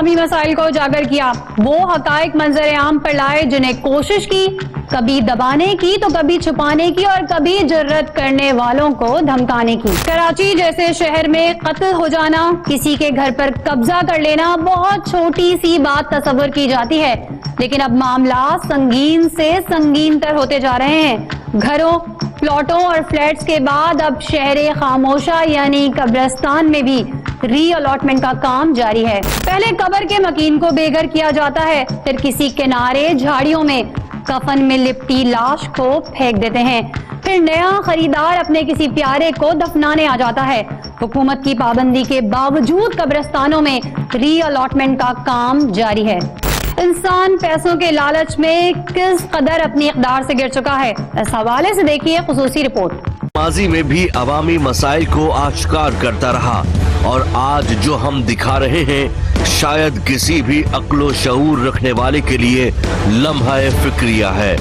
अवामी मसाइल को उजागर किया, वो हकाइक मंजर आम पर लाए जिन्हें कोशिश की कभी दबाने की तो कभी छुपाने की और कभी जुर्रत करने वालों को धमकाने की। कराची जैसे शहर में कत्ल हो जाना, किसी के घर पर कब्जा कर लेना बहुत छोटी सी बात तस्वर की जाती है, लेकिन अब मामला संगीन से संगीनतर होते जा रहे हैं। घरों, प्लॉटों और फ्लैट्स के बाद अब शहरे खामोशा यानी कब्रिस्तान में भी री अलॉटमेंट का काम जारी है। पहले कब्र के मकीन को बेघर किया जाता है, फिर किसी किनारे झाड़ियों में कफन में लिपटी लाश को फेंक देते हैं, फिर नया खरीदार अपने किसी प्यारे को दफनाने आ जाता है। हुकूमत की पाबंदी के बावजूद कब्रिस्तानों में री अलॉटमेंट का काम जारी है। इंसान पैसों के लालच में किस कदर अपनी इक़दार से गिर चुका है, इस हवाले से देखिए खुसूसी रिपोर्ट। माजी में भी अवामी मसाइल को आश्कार करता रहा और आज जो हम दिखा रहे हैं शायद किसी भी अक्लो शऊर रखने वाले के लिए लम्हा फिक्रिया है।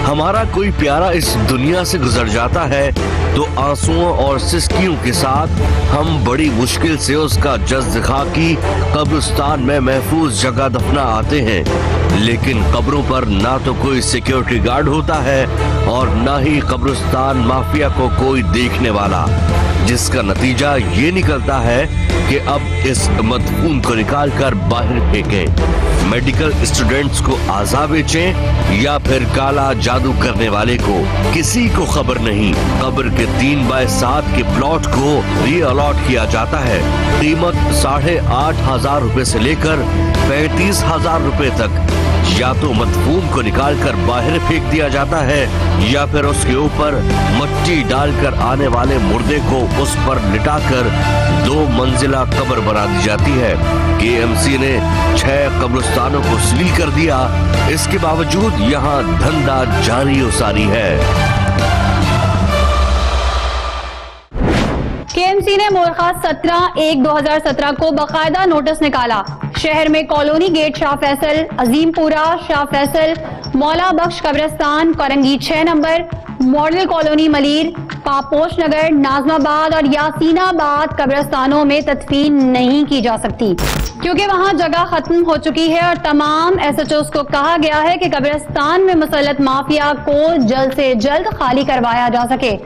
हमारा कोई प्यारा इस दुनिया से गुजर जाता है तो आंसुओं और सिसकियों के साथ हम बड़ी मुश्किल से उसका जज्द खाकी कब्रिस्तान में महफूज जगह दफना आते हैं, लेकिन कब्रों पर ना तो कोई सिक्योरिटी गार्ड होता है और ना ही कब्रिस्तान माफिया को कोई देखने वाला, जिसका नतीजा ये निकलता है कि अब इस मदफून को निकाल कर बाहर फेंकें। मेडिकल स्टूडेंट्स को आज़ा बेचें या फिर काला जादू करने वाले को, किसी को खबर नहीं। कब्र के 3x7 के प्लॉट को री अलॉट किया जाता है। कीमत 8,500 रुपए से लेकर 35,000 रुपए तक। या तो मदफून को निकालकर बाहर फेंक दिया जाता है या फिर उसके ऊपर मट्टी डालकर आने वाले मुर्दे को उस पर लिटाकर 2 मंजिला कब्र बना दी जाती है। KMC ने 6 कब्रिस्तानों को सील कर दिया, इसके बावजूद यहाँ धंधा जारी उसारी है। KMC ने मोरखा 17/1/2017 को बाकायदा नोटिस निकाला। शहर में कॉलोनी गेट शाह फैसल, अजीमपुरा, शाह फैसल, मौला बख्श कब्रिस्तान, Korangi 6 number, model colony Malir, Paposh Nagar, Nazimabad और यासीनाबाद कब्रिस्तानों में तदफीन नहीं की जा सकती क्योंकि वहां जगह खत्म हो चुकी है और तमाम SHOs को कहा गया है कि कब्रिस्तान में मुसल्लत माफिया को जल्द से जल्द खाली करवाया जा सके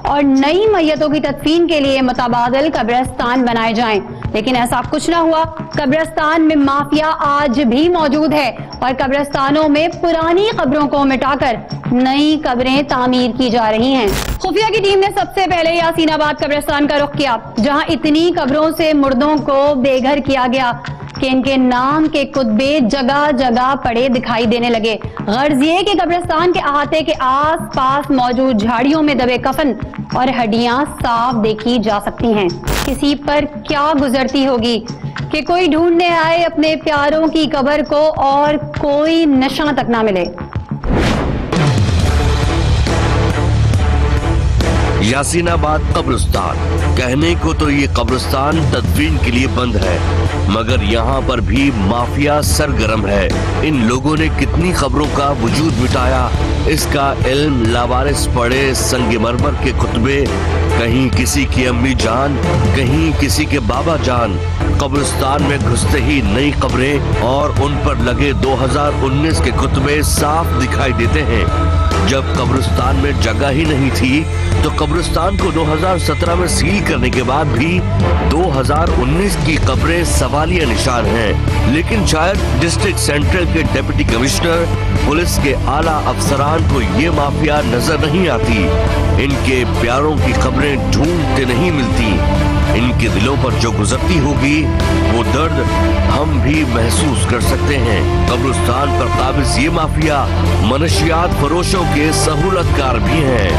और नई मैयतों की तदफीन के लिए मुतबादिल कब्रिस्तान बनाए जाएं, लेकिन ऐसा कुछ न हुआ। कब्रिस्तान में माफिया आज भी मौजूद है और कब्रिस्तानों में पुरानी कब्रों को मिटाकर नई कब्रें तामीर की जा रही हैं। खुफिया की टीम ने सबसे पहले यासीनाबाद कब्रिस्तान का रुख किया, जहां इतनी कब्रों से मुर्दों को बेघर किया गया कि इनके नाम के कुतबे जगह जगह पड़े दिखाई देने लगे। गर्ज ये कि कब्रिस्तान के अहाते के आस पास मौजूद झाड़ियों में दबे कफन और हड्डियां साफ देखी जा सकती हैं। किसी पर क्या गुजरती होगी कि कोई ढूंढने आए अपने प्यारों की कब्र को और कोई निशान तक ना मिले। यासीनाबाद कब्रिस्तान, कहने को तो ये कब्रिस्तान तदफीन के लिए बंद है, मगर यहाँ पर भी माफिया सरगर्म है। इन लोगों ने कितनी खबरों का वजूद मिटाया, इसका इल्म लावारिस पड़े संगमरमर के कुतबे, कहीं किसी की अम्मी जान, कहीं किसी के बाबा जान। कब्रिस्तान में घुसते ही नई कब्रें और उन पर लगे 2019 के कुतबे साफ दिखाई देते हैं। जब कब्रिस्तान में जगह ही नहीं थी तो कब्रिस्तान को 2017 में सील करने के बाद भी 2019 की कब्रें सवालिया निशान हैं। लेकिन शायद डिस्ट्रिक्ट सेंट्रल के डिप्टी कमिश्नर, पुलिस के आला अफसरान को ये माफिया नजर नहीं आती। इनके प्यारों की खबरें ढूंढते नहीं मिलती। इनके दिलों पर जो गुजरती होगी वो दर्द हम भी महसूस कर सकते हैं। कब्रिस्तान पर काबिज ये माफिया मनशियात फरोशों के सहूलतकार भी हैं।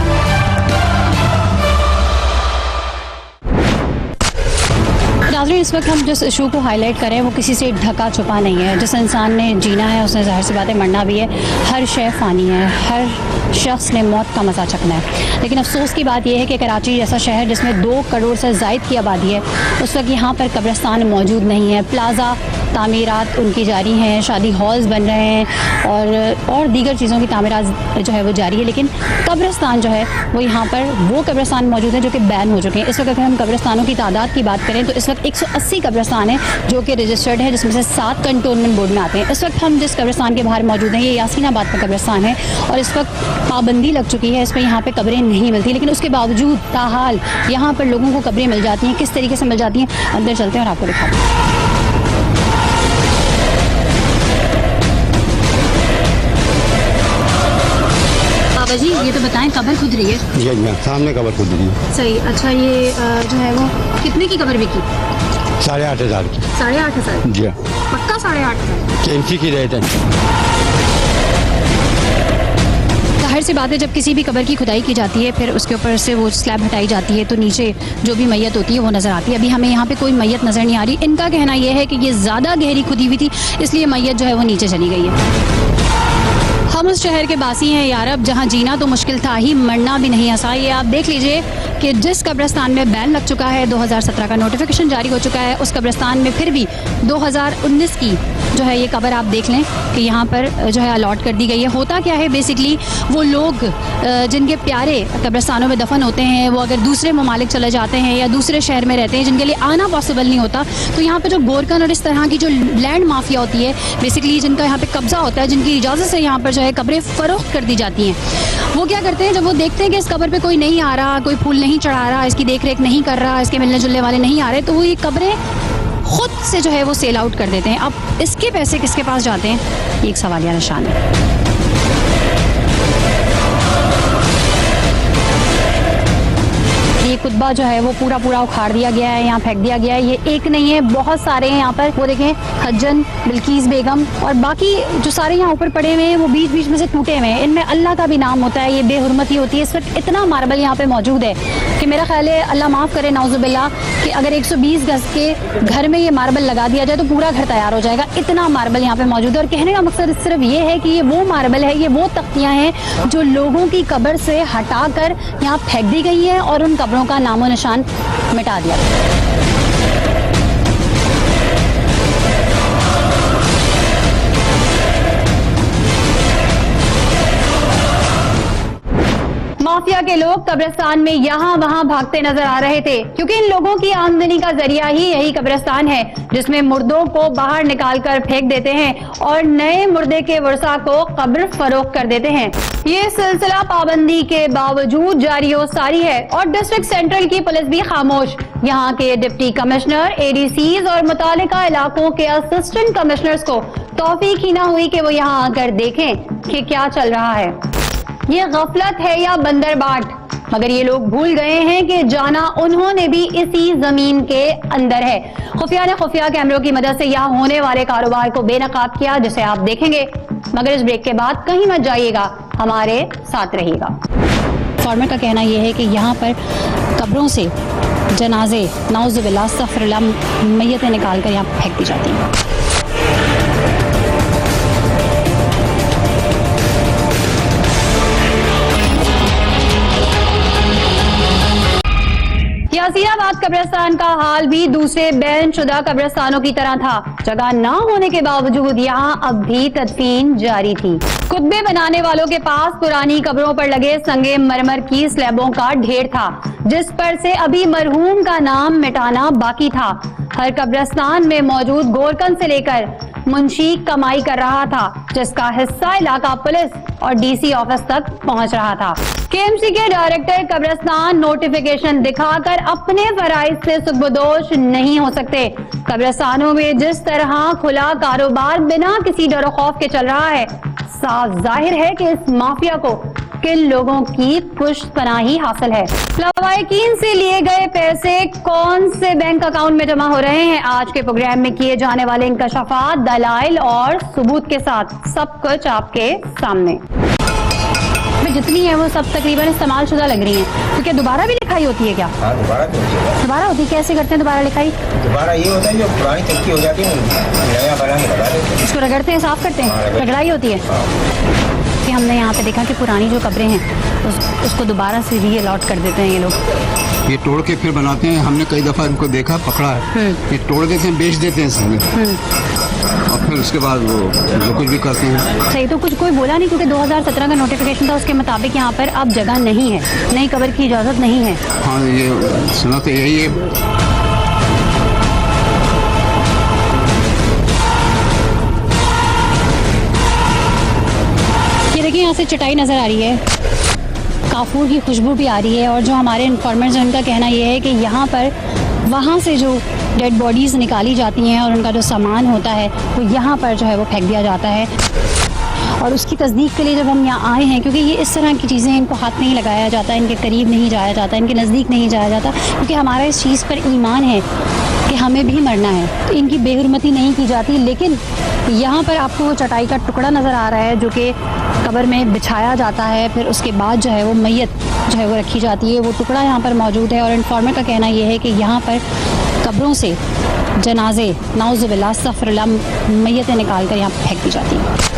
नाज़रीन, इस वक्त हम जिस इशू को हाईलाइट कर रहे हैं वो किसी से ढका छुपा नहीं है। जिस इंसान ने जीना है उसने ज़ाहिर सी बात है मरना भी है। हर शय फ़ानी है, हर शख्स ने मौत का मज़ा चखना है। लेकिन अफसोस की बात यह है कि कराची जैसा शहर जिसमें 2 करोड़ से ज़ायद की आबादी है, उस वक्त यहाँ पर कब्रिस्तान मौजूद नहीं है। प्लाज़ा तामीरात उनकी जारी हैं, शादी हॉल्स बन रहे हैं और दीगर चीज़ों की तामीरात जो है वो जारी है, लेकिन कब्रिस्तान जो है वो यहाँ पर वो कब्रिस्तान मौजूद है जो कि बैन हो चुके हैं। इस वक्त अगर हम कब्रिस्तानों की तादाद की बात करें तो इस वक्त 180 कब्रिस्तान है जो कि रजिस्टर्ड है, जिसमें से 7 कंटोनमेंट बोर्ड में आते हैं। इस वक्त हम जिस कब्रिस्तान के बाहर मौजूद हैं ये यासीनाबाद का कब्रिस्तान है और इस वक्त पाबंदी लग चुकी है, इस पर यहाँ पे कब्रें नहीं मिलती, लेकिन उसके बावजूद ताहाल यहाँ पर लोगों को कब्रें मिल जाती हैं। किस तरीके से मिल जाती हैं, अंदर चलते हैं और आपको दिखाते हैं। बाबा जी ये तो बताएं, कब्र खुद रही है? जी सामने कबर खुद रही है। सही। अच्छा, ये जो है वो कितने की कब्र बिकी? 8,500 की। 8,500? जी पक्का 8,500? कैंची की रेट है। जाहिर सी बात है, जब किसी भी कब्र की खुदाई की जाती है फिर उसके ऊपर से वो स्लैब हटाई जाती है तो नीचे जो भी मैयत होती है वो नज़र आती है। अभी हमें यहाँ पे कोई मैयत नज़र नहीं आ रही। इनका कहना यह है कि ये ज़्यादा गहरी खुदी हुई थी, इसलिए मैयत जो है वो नीचे चली गई है। हम उस शहर के बासी हैं यार, अब जहाँ जीना तो मुश्किल था ही, मरना भी नहीं आसान। ये आप देख लीजिए कि जिस कब्रिस्तान में बैन लग चुका है, 2017 का नोटिफिकेशन जारी हो चुका है, उस कब्रिस्तान में फिर भी 2019 की जो है ये कब्र आप देख लें कि यहाँ पर जो है अलॉट कर दी गई है। होता क्या है बेसिकली, वो लोग जिनके प्यारे कब्रिस्तानों में दफन होते हैं वो अगर दूसरे ममालिक चले जाते हैं या दूसरे शहर में रहते हैं जिनके लिए आना पॉसिबल नहीं होता, तो यहाँ पे जो गोरकन और इस तरह की जो लैंड माफिया होती है बेसिकली, जिनका यहाँ पे कब्जा होता है, जिनकी इजाज़त से यहाँ पर जो है कब्रें फरोख्त कर दी जाती हैं, वो क्या करते हैं, जब वो देखते हैं कि इस कब्र पे कोई नहीं आ रहा, कोई फूल नहीं चढ़ा रहा, इसकी देख रेख नहीं कर रहा, इसके मिलने जुलने वाले नहीं आ रहे, तो वो ये कब्रें खुद से जो है वो सेल आउट कर देते हैं। अब इसके पैसे किसके पास जाते हैं, ये एक सवालिया निशान है। ये कुतबा जो है वो पूरा उखाड़ दिया गया है, यहाँ फेंक दिया गया है। ये एक नहीं है, बहुत सारे हैं यहाँ पर। वो देखें, हज्जन, बिल्कीस बेगम और बाकी जो सारे यहाँ ऊपर पड़े हुए हैं वो बीच बीच में से टूटे हुए हैं। इनमें अल्लाह का भी नाम होता है, ये बेहुरमती होती है। इस वक्त इतना मार्बल यहाँ पे मौजूद है कि मेरा ख्याल है, अल्लाह माफ़ करे नाउजुबिल्लाह, कि अगर 120 गज के घर में ये मार्बल लगा दिया जाए तो पूरा घर तैयार हो जाएगा। इतना मार्बल यहाँ पे मौजूद है। और कहने का मकसद सिर्फ ये है कि ये वो मार्बल है, ये वो तख्तियाँ हैं जो लोगों की कब्र से हटा कर यहाँ फेंक दी गई हैं और उन कब्रों का नामो निशान मिटा दिया। माफिया के लोग कब्रिस्तान में यहाँ वहाँ भागते नजर आ रहे थे, क्योंकि इन लोगों की आमदनी का जरिया ही यही कब्रिस्तान है, जिसमें मुर्दों को बाहर निकालकर फेंक देते हैं और नए मुर्दे के वर्षा को कब्र फरोख्त कर देते हैं। ये सिलसिला पाबंदी के बावजूद जारी हो सारी है और डिस्ट्रिक्ट सेंट्रल की पुलिस भी खामोश। यहाँ के डिप्टी कमिश्नर, एडीसीज और मुतालिका इलाकों के असिस्टेंट कमिश्नर्स को तौफीक ही ना हुई कि वो यहाँ आकर देखें कि क्या चल रहा है। ये गफलत है या बंदरबाट, मगर ये लोग भूल गए हैं कि जाना उन्होंने भी इसी जमीन के अंदर है। खुफिया ने खुफिया कैमरों की मदद से यहाँ होने वाले कारोबार को बेनकाब किया, जिसे आप देखेंगे। मगर इस ब्रेक के बाद कहीं मत जाइएगा, हमारे साथ रहिएगा। फॉर्मर का कहना यह है कि यहाँ पर कब्रों से जनाजे नाउजुबिल्लाह अस्तगफिरुल्लाह मैयतें निकाल कर यहाँ फेंक दी जाती हैं। यासीनाबाद कब्रिस्तान का हाल भी दूसरे बैन शुदा कब्रिस्तानों की तरह था। जगह न होने के बावजूद यहाँ अब भी तदफीन जारी थी। कुतबे बनाने वालों के पास पुरानी कब्रों पर लगे संगे मरमर की स्लैबों का ढेर था, जिस पर से अभी मरहूम का नाम मिटाना बाकी था। हर कब्रिस्तान में मौजूद गोरकन से लेकर मुंशी कमाई कर रहा था, जिसका हिस्सा इलाका पुलिस और डीसी ऑफिस तक पहुंच रहा था। केएमसी के डायरेक्टर कब्रिस्तान नोटिफिकेशन दिखाकर अपने फराइज से सुखबदोश नहीं हो सकते। कब्रिस्तानों में जिस तरह खुला कारोबार बिना किसी डर खौफ के चल रहा है, साफ जाहिर है कि इस माफिया को किन लोगों की पुष्टपनाही हासिल है। लवाहिकीन से लिए गए पैसे कौन से बैंक अकाउंट में जमा हो रहे हैं, आज के प्रोग्राम में किए जाने वाले इंकशाफात, दलाइल और सबूत के साथ सब कुछ आपके सामने। जितनी है वो सब तकरीबन इस्तेमाल शुदा लग रही हैं, क्योंकि दोबारा भी लिखाई होती है क्या? हाँ, दोबारा तो होती है। दोबारा होती है, कैसे करते हैं दोबारा लिखाई? दोबारा ये होता है जो पुरानी चक्की हो जाती है नया बना के लगा देते हैं। इसको रगड़ते हैं, साफ करते हैं, रगड़ाई होती है। कि हमने यहाँ पे देखा कि पुरानी जो कब्रें हैं उसको दोबारा से री अलॉट कर देते हैं ये लोग। ये तोड़ के फिर बनाते हैं। हमने कई दफा इनको देखा, पकड़ा है। ये तोड़ देते हैं, बेच देते हैं और फिर उसके बाद वो जो कुछ भी करते हैं। सही, तो कुछ कोई बोला नहीं, क्योंकि 2017 का नोटिफिकेशन था, उसके मुताबिक यहाँ पर अब जगह नहीं है, नई कब्र की इजाजत नहीं है। हाँ, ये सुना तो यही है। देखिए यहाँ से चटाई नज़र आ रही है, काफूर की खुशबू भी आ रही है, और जो हमारे इन्फॉर्मर्स हैं उनका कहना यह है कि यहाँ पर वहाँ से जो डेड बॉडीज़ निकाली जाती हैं और उनका जो सामान होता है वो यहाँ पर जो है वो फेंक दिया जाता है। और उसकी तस्दीक के लिए जब हम यहाँ आए हैं, क्योंकि ये इस तरह की चीज़ें, इनको हाथ नहीं लगाया जाता, इनके करीब नहीं जाया जाता, इनके नज़दीक नहीं जाया जाता, क्योंकि हमारा इस चीज़ पर ईमान है कि हमें भी मरना है, तो इनकी बेहुरमती नहीं की जाती। लेकिन यहाँ पर आपको वो चटाई का टुकड़ा नज़र आ रहा है जो कि कब्र में बिछाया जाता है, फिर उसके बाद जो है वो मैयत जो है वो रखी जाती है, वो टुकड़ा यहाँ पर मौजूद है। और इन्फॉर्मर का कहना यह है कि यहाँ पर कब्रों से जनाजे नाउज़ुबिल्लाह अस्तग़फिरुल्लाह मैयतें निकाल कर यहाँ फेंक दी जाती हैं।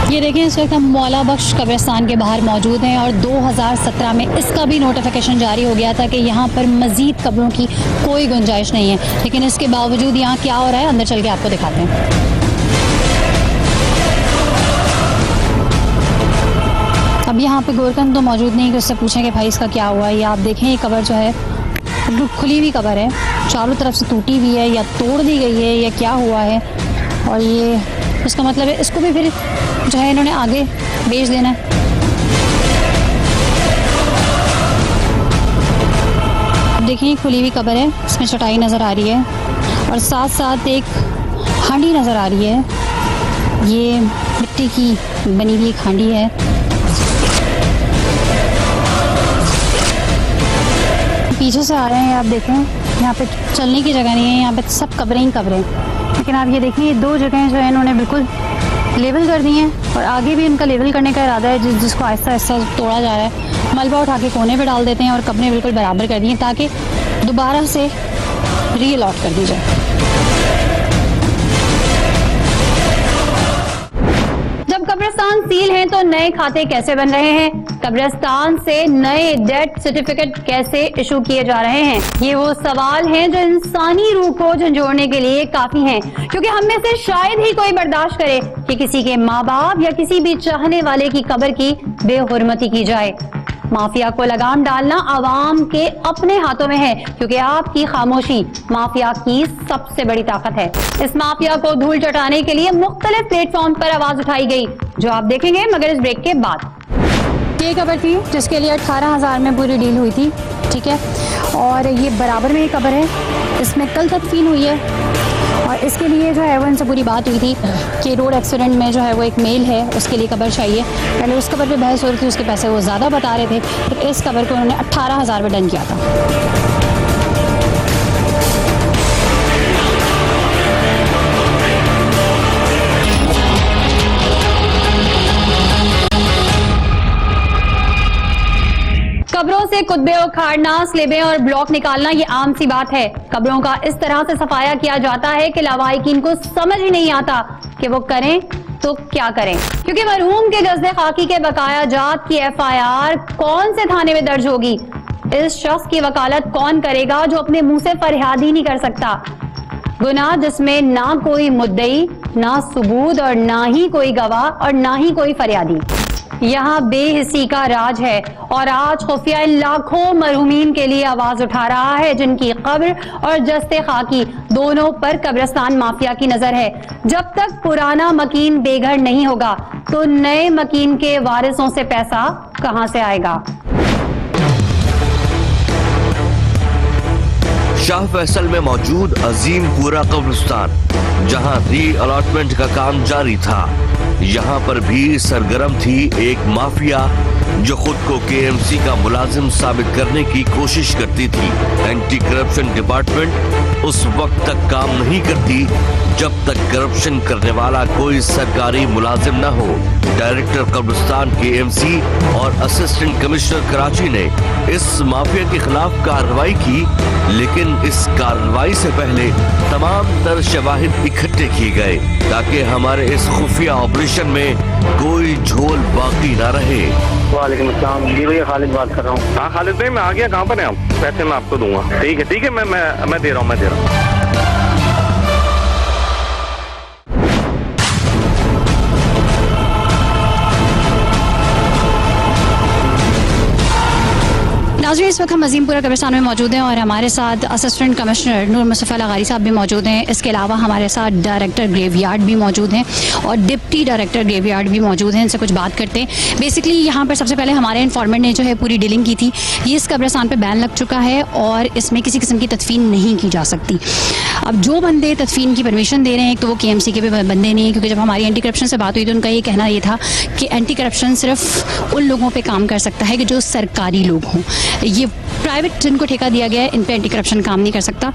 ये देखें, इस वक्त हम मौला बख्श कब्रिस्तान के बाहर मौजूद हैं और 2017 में इसका भी नोटिफिकेशन जारी हो गया था कि यहाँ पर मज़ीद कब्रों की कोई गुंजाइश नहीं है, लेकिन इसके बावजूद यहाँ क्या हो रहा है अंदर चल के आपको दिखाते हैं। अब यहाँ पे गोरकन तो मौजूद नहीं कि उससे पूछें कि भाई इसका क्या हुआ है। ये आप देखें, ये कब्र जो है बिल्कुल खुली हुई कब्र है, चारों तरफ से टूटी हुई है या तोड़ दी गई है या क्या हुआ है, और ये इसका मतलब है इसको भी फिर जो है इन्होंने आगे बेच देना है। देखिए खुली हुई कब्र है, इसमें चटाई नज़र आ रही है और साथ साथ एक हांडी नज़र आ रही है, ये मिट्टी की बनी हुई एक हांडी है। पीछे से आ रहे हैं, आप देखें यहाँ पे चलने की जगह नहीं है, यहाँ पे सब कब्रें ही कब्रें। लेकिन आप ये देखिए, ये दो जगहें जो है इन्होंने बिल्कुल लेवल कर दी हैं और आगे भी इनका लेवल करने का इरादा है, जिसको आहिस्ता आहिस्ता तोड़ा जा रहा है। मलबा उठा के कोने पे डाल देते हैं और कब्रें बिल्कुल बराबर कर दी हैं ताकि दोबारा से रीअलॉट कर दी जाए। जब कब्रिस्तान सील हैं तो नए खाते कैसे बन रहे हैं? कब्रिस्तान से नए डेथ सर्टिफिकेट कैसे इशू किए जा रहे हैं? ये वो सवाल हैं जो इंसानी रूह को झंझोड़ने के लिए काफी हैं, क्योंकि हम में से शायद ही कोई बर्दाश्त करे कि किसी के माँ बाप या किसी भी चाहने वाले की कब्र की बेहुरमती की जाए। माफिया को लगाम डालना आवाम के अपने हाथों में है, क्योंकि आपकी खामोशी माफिया की सबसे बड़ी ताकत है। इस माफिया को धूल चटाने के लिए मुख्तलिफ प्लेटफॉर्म पर आवाज उठाई गई, जो आप देखेंगे मगर इस ब्रेक के बाद। ये कब्र थी जिसके लिए 18,000 में पूरी डील हुई थी, ठीक है, और ये बराबर में ये कब्र है, इसमें कल तदफीन हुई है और इसके लिए जो है वो इनसे पूरी बात हुई थी कि रोड एक्सीडेंट में जो है वो एक मेल है, उसके लिए कब्र चाहिए। पहले उस कब्र पे बहस हो रही थी, उसके पैसे वो ज़्यादा बता रहे थे, फिर इस कब्र को उन्होंने 18,000 में डन किया था। कब्रों से कुतबे उखाड़ना, स्लेबें और ब्लॉक निकालना ये आम सी बात है। कब्रों का इस तरह से सफाया किया जाता है कि लावाहिकीन को समझ ही नहीं आता कि वो करें तो क्या करें, क्योंकि मरहूम के जज्बे खाकी के बकाया जात की FIR कौन से थाने में दर्ज होगी? इस शख्स की वकालत कौन करेगा जो अपने मुंह से फरियाद ही नहीं कर सकता? गुनाह जिसमें ना कोई मुद्दई, ना सबूत और ना ही कोई गवाह और ना ही कोई फरियादी। यहाँ बेहिसी का राज है और आज खुफिया इन लाखों मरहूमीन के लिए आवाज उठा रहा है जिनकी कब्र और जस्ते खाकी दोनों पर कब्रिस्तान माफिया की नजर है। जब तक पुराना मकीन बेघर नहीं होगा तो नए मकीन के वारिसों से पैसा कहां से आएगा? शाह फैसल में मौजूद अजीमपुरा कब्रिस्तान, जहां री अलॉटमेंट का काम जारी था, यहाँ पर भी सरगर्म थी एक माफिया जो खुद को KMC का मुलाजिम साबित करने की कोशिश करती थी। एंटी करप्शन डिपार्टमेंट उस वक्त तक काम नहीं करती जब तक करप्शन करने वाला कोई सरकारी मुलाजिम न हो। डायरेक्टर कब्रिस्तान KMC और असिस्टेंट कमिश्नर कराची ने इस माफिया के खिलाफ कार्रवाई की, लेकिन इस कार्रवाई से पहले तमाम तर शवाहिद इकट्ठे किए गए ताकि हमारे इस खुफिया ऑपरेशन में कोई झोल बाकी न रहे। वालेकुम अस्सलाम जी भैया, खालिद बात कर रहा हूँ। हाँ खालिद भाई, मैं आ गया, कहाँ पर हैं आप? पैसे मैं आपको दूंगा। ठीक है मैं दे रहा हूँ। नाज़रीन, इस वक्त हम अजीमपुरा कब्रिस्तान में मौजूद हैं और हमारे साथ असिस्टेंट कमिश्नर नूर मुस्तफ़ा लगारी साहब भी मौजूद हैं। इसके अलावा हमारे साथ डायरेक्टर ग्रेवयार्ड भी मौजूद हैं और डिप्टी डायरेक्टर ग्रेवयार्ड भी मौजूद हैं। इनसे कुछ बात करते हैं। बेसिकली यहाँ पर सबसे पहले हमारे इन्फॉर्मेंट ने जो है पूरी डीलिंग की थी। ये इस कब्रिस्तान पर बैन लग चुका है और इसमें किसी किस्म की तदफीन नहीं की जा सकती। अब जो बंदे तदफीन की परमिशन दे रहे हैं, तो वो KMC के भी बंदे नहीं हैं, क्योंकि जब हमारी एंटी करप्शन से बात हुई तो उनका ये कहना ये था कि एंटी करप्शन सिर्फ उन लोगों पे काम कर सकता है कि जो सरकारी लोग हों। ये प्राइवेट जिनको ठेका दिया गया है, इन पे एंटी करप्शन काम नहीं कर सकता।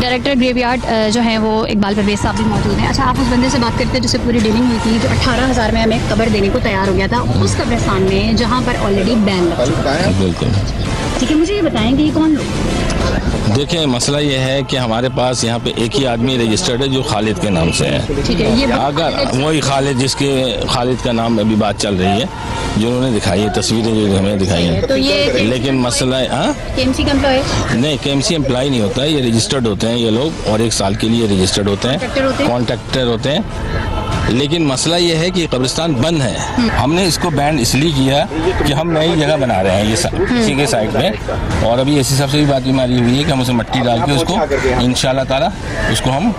डायरेक्टर ग्रेवयार्ड जो है वो इकबाल परवेज साहब भी मौजूद हैं। अच्छा, आप उस बंदे से बात करते हैं जिससे पूरी डीलिंग हुई थी, जो 18,000 में हमें कब्र देने को तैयार हो गया था उस कब्रिस्तान में जहाँ पर ऑलरेडी बैन लग चुका है। बिल्कुल। ठीक है, मुझे ये बताएं कि ये कौन लोग? देखिए, मसला ये है कि हमारे पास यहाँ पे एक ही आदमी रजिस्टर्ड है जो खालिद के नाम से है। ठीक है, ये अगर वही खालिद, जिसके खालिद का नाम अभी बात चल रही है, जो उन्होंने दिखाई है, तस्वीरें जो हमें दिखाई हैं, तो ये लेकिन मसला है KMC का एम्प्लॉय नहीं, KMC एम्प्लॉय नहीं होता है, ये रजिस्टर्ड होते हैं ये लोग, और 1 साल के लिए रजिस्टर्ड होते हैं, कॉन्ट्रैक्टर होते हैं। लेकिन मसला ये है कि कब्रिस्तान बंद है। हमने इसको बैन इसलिए किया कि हम नई जगह बना रहे हैं ये इसी के साइड में, और अभी ऐसी सबसे भी बात हमारी हुई है कि हम उसे मट्टी डाल के उसको इंशाल्लाह ताला उसको हम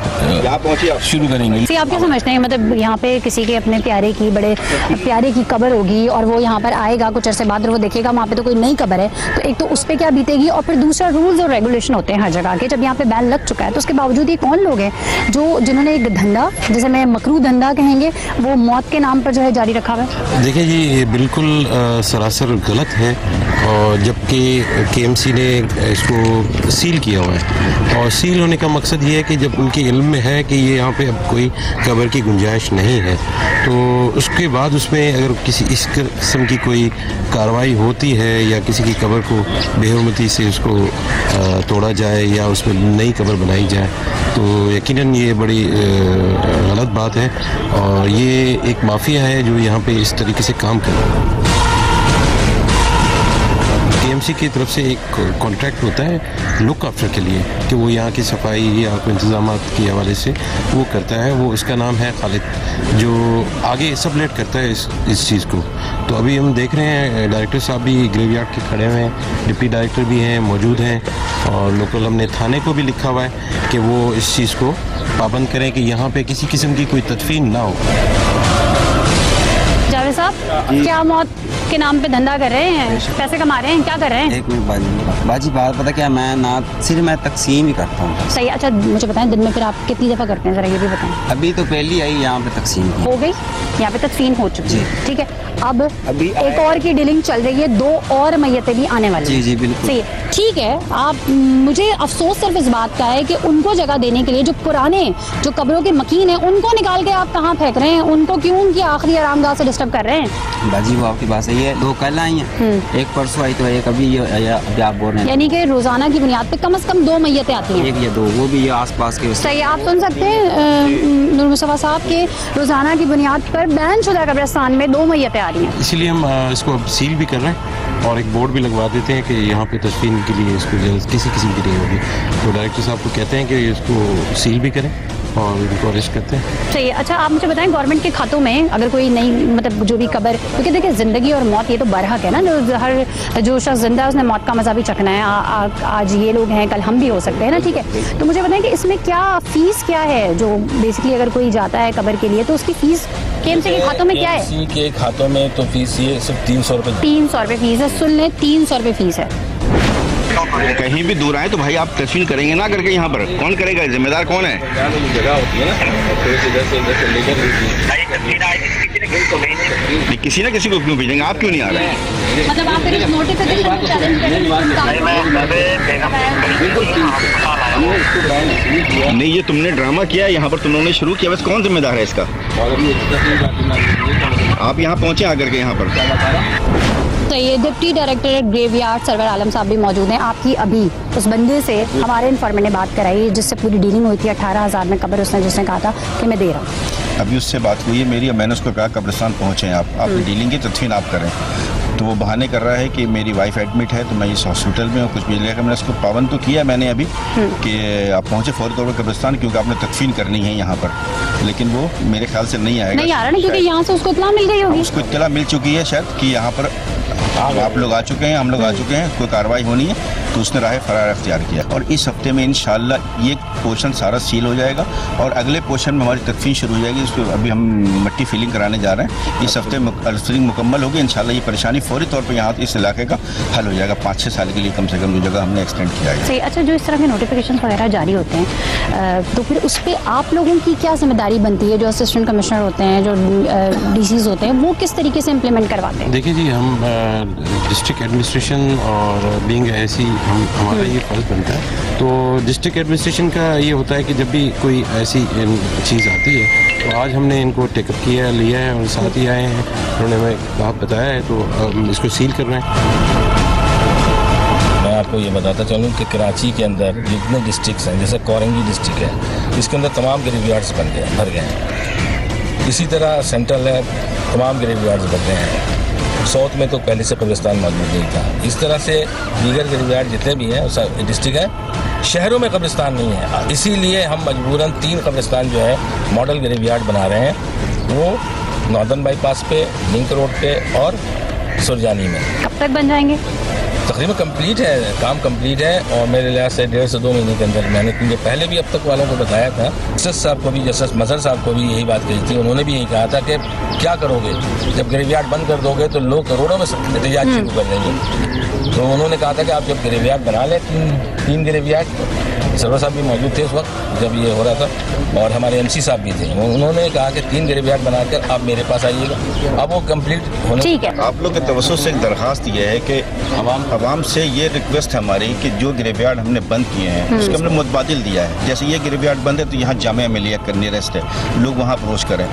शुरू करेंगे। आप क्या समझते हैं, मतलब यहाँ पे किसी के अपने प्यारे की, बड़े प्यारे की कब्र होगी और वो यहाँ पर आएगा कुछ अरसे बाद और वो देखेगा वहाँ पे तो कोई नई कब्र है, तो एक तो उस पर क्या बीतेगी, और फिर दूसरा रूल्स और रेगुलेशन होते हैं हर जगह के। जब यहाँ पे बैन लग चुका है तो उसके बावजूद ये कौन लोग हैं जिन्होंने एक धंधा, जैसे मैं मकरू धंधा कहेंगे, वो मौत के नाम पर जो है जारी रखा हुआ है? देखिए जी, ये बिल्कुल सरासर गलत है, और जबकि KMC ने इसको सील किया हुआ है, और सील होने का मकसद ये है कि जब उनके इल्म में है कि ये यहाँ पे अब कोई कब्र की गुंजाइश नहीं है, तो उसके बाद उसमें अगर किसी इस किस्म की कोई कार्रवाई होती है या किसी की कब्र को बेहुरमती से उसको तोड़ा जाए या उसमें नई कब्र बनाई जाए, तो यकीनन ये बड़ी गलत बात है, और ये एक माफिया है जो यहाँ पे इस तरीके से काम कर रहा है। KMC की तरफ से एक कॉन्ट्रैक्ट होता है लुक आफ्टर के लिए कि वो यहाँ की सफाई या इंतजाम के हवाले से वो करता है। वो इसका नाम है खालिद, जो आगे सबलेट करता है इस चीज़ को। तो अभी हम देख रहे हैं डायरेक्टर साहब भी ग्रेवयार्ड के खड़े हुए हैं, डिप्टी डायरेक्टर भी हैं, मौजूद हैं, और लोकल हमने थाने को भी लिखा हुआ है कि वो इस चीज़ को पाबंद करें कि यहाँ पे किसी किस्म की कोई तदफीन ना हो। जावेद साहब, क्या मौत के नाम पे धंधा कर रहे हैं, पैसे कमा रहे हैं, क्या कर रहे हैं? एक मिनट बाजी बात पता क्या, मैं ना सिर्फ मैं तकसीम ही करता हूँ। सही। अच्छा, मुझे बताएं दिन में फिर आप कितनी दफ़ा करते हैं, ज़रा ये भी बताएं। अभी तो पहली आई यहाँ पे तकसीम की हो गई, यहाँ पे तदफीन हो चुकी है, ठीक है। अब अभी एक और की डीलिंग चल रही है, 2 और मैयतें भी आने वाली हैं। जी बिल्कुल सही है, ठीक है। आप मुझे अफसोस सिर्फ इस बात का है कि उनको जगह देने के लिए जो पुराने जो कब्रों के मकीन हैं उनको निकाल के आप कहाँ फेंक रहे हैं, उनको क्यों उनकी आखिरी आरामगाह से डिस्टर्ब कर रहे हैं? बाजी वो आपकी बात सही है, 2 कल आई हैं, एक परसों आई, तो एक अभी अभी आप बोल रहे हैं, यानी कि रोजाना की बुनियाद पे कम से कम 2 मैयतें आती हैं। 1 या 2, वो भी ये आसपास के। सही, आप सुन सकते हैं नूर मुस्तफ़ा साहब के रोजाना की बुनियाद पर बैन शुदा कब्रिस्तान में 2 मैयतें आ रही हैं। इसीलिए हम इसको अब सील भी कर रहे हैं और एक बोर्ड भी लगवा देते हैं कि यहाँ पे तदफीन के लिए इसको किसी किस्म की नहीं होगी। तो डायरेक्टर साहब को कहते हैं कि इसको सील भी करें और इनको अरेस्ट करते हैं। सही है। अच्छा, आप मुझे बताएं, गवर्नमेंट के खातों में अगर कोई नई, मतलब जो भी कब्र, क्योंकि देखिए ज़िंदगी और मौत ये तो बरहक है ना, जो शख्स जिंदा है उसने मौत का मज़ा भी चखना है। आज ये लोग हैं, कल हम भी हो सकते हैं ना, ठीक है। तो मुझे बताएं कि इसमें क्या फ़ीस क्या है, जो बेसिकली अगर कोई जाता है कब्र के लिए तो उसकी फ़ीस KMC के खातों में क्या है? KMC के खातों में तो फीस ये सिर्फ 300 रुपये। 300 रुपये फ़ीस है, सुन लें, 300 रुपये फ़ीस है। कहीं भी दूर आए तो भाई आप तस्वीर करेंगे ना करके, यहाँ पर कौन करेगा, जिम्मेदार कौन है? जगह होती है ना, किसी ना किसी को क्यों भेजेंगे, आप क्यों नहीं आ रहे हैं? मतलब आप फिर नोटिस नहीं, ये तुमने ड्रामा किया है यहाँ पर, तुमने शुरू किया, बस कौन जिम्मेदार है इसका? आप यहाँ पहुँचे आकर के यहाँ पर। तो ये डिप्टी डायरेक्टर ग्रेवयार्ड सरवर आलम साहब भी मौजूद हैं। आपकी अभी उस बंदे से हमारे इन्फॉर्मेंट ने बात कराई जिससे पूरी डीलिंग हुई थी, 18,000 में कब्र उसने जिसने कहा था कि मैं दे रहा हूँ। अभी उससे बात हुई है मेरी, मैंने उसको कहा कब्रिस्तान पहुँचे आप डीलिंग की तदफीन आप करें। तो वो बहाने कर रहा है कि मेरी वाइफ एडमिट है तो मैं इस हॉस्पिटल में हूँ, कुछ भी लेकर मैंने उसको पाबंद तो किया मैंने अभी कि आप पहुँचे फौरी तौर पर कब्रिस्तान, क्योंकि आपने तदफीन करनी है यहाँ पर। लेकिन वो मेरे ख्याल से नहीं आएगा, नहीं आ रहा ना, क्योंकि यहाँ से उसको इत्तला मिल गई होगी। उसको इत्तला मिल चुकी है शायद कि यहाँ पर आप लोग आ चुके हैं, हम लोग आ चुके हैं, कोई कार्रवाई होनी है, तो उसने राह फरार अख्तियार किया। और इस हफ्ते में इंशाल्लाह ये पोर्शन सारा सील हो जाएगा और अगले पोर्शन में हमारी तदफीन शुरू हो जाएगी। इसको अभी हम मिट्टी फिलिंग कराने जा रहे हैं, इस हफ्ते फिलिंग मुकम्मल होगी इंशाल्लाह। ये परेशानी फौरी तौर पर यहाँ इस इलाके का हल हो जाएगा। 5-6 साल के लिए कम से कम जो जगह हमने एक्सटेंड किया है। सही। अच्छा, जो इस तरह के नोटिफिकेशन वगैरह जारी होते हैं तो फिर उस पर आप लोगों की क्या जिम्मेदारी बनती है? जो असिस्टेंट कमिश्नर होते हैं, जो डीसीज होते हैं, वो किस तरीके से इम्प्लीमेंट करवाते हैं? देखिए जी, हम डिस्ट्रिक्ट एडमिनिस्ट्रेशन और बीइंग ऐसी हमारा ये फर्ज बनता है। तो डिस्ट्रिक्ट एडमिनिस्ट्रेशन का ये होता है कि जब भी कोई ऐसी चीज़ आती है तो आज हमने इनको टेकअप किया लिया है और साथ ही आए हैं, उन्होंने हमें बात बताया है, तो हम इसको सील कर रहे हैं। मैं आपको ये बताता चलूँ कि कराची के अंदर जितने डिस्ट्रिक्ट्स हैं, जैसे कोरंगी डिस्ट्रिक्ट है, इसके अंदर तमाम ग्रेवयार्ड्स बन गए भर गए हैं। इसी तरह सेंट्रल है, तमाम ग्रेवयार्ड्स बन गए हैं। साउथ में तो पहले से कब्रिस्तान मौजूद नहीं था। इस तरह से दीगर ग्रेवयार्ड जितने भी हैं डिस्ट्रिक्ट हैं, शहरों में कब्रिस्तान नहीं है। इसीलिए हम मजबूरन 3 कब्रिस्तान जो है मॉडल ग्रेवयार्ड बना रहे हैं, वो नॉर्दर्न बाईपास पे, लिंक रोड पे और सुरजानी में। कब तक बन जाएंगे? तकरीबन कंप्लीट है, काम कंप्लीट है और मेरे लिहाज से 1.5 से 2 महीने के अंदर मैंने, क्योंकि पहले भी अब तक वालों को बताया था, जस्टिस साहब को भी, जस्टिस मजहर साहब को भी यही बात कही थी। उन्होंने भी यही कहा था कि क्या करोगे जब ग्रेवयार्ड बंद कर दोगे तो लोग करोड़ों में एहतजाज शुरू कर देंगे। तो उन्होंने कहा था कि आप जब ग्रेवयार्ड बना लें, 3 ग्रेवयार्ड, सरवर साहब भी मौजूद थे उस वक्त जब ये हो रहा था और हमारे MC साहब भी थे, उन्होंने कहा कि 3 ग्रेवयार्ड बनाकर आप मेरे पास आइएगा। अब वो कंप्लीट होने। ठीक है। आप लोग के तवज्जो से एक दरख्वास्त ये है कि आवाम से ये रिक्वेस्ट है हमारी कि जो ग्रेवयार्ड हमने बंद किए हैं उसके हमने मुतबादिल दिया है। जैसे ये ग्रेवयार्ड बंद है तो यहाँ जामिया मिलिया करनी रेस्ट है, लोग वहाँ अप्रोच करें।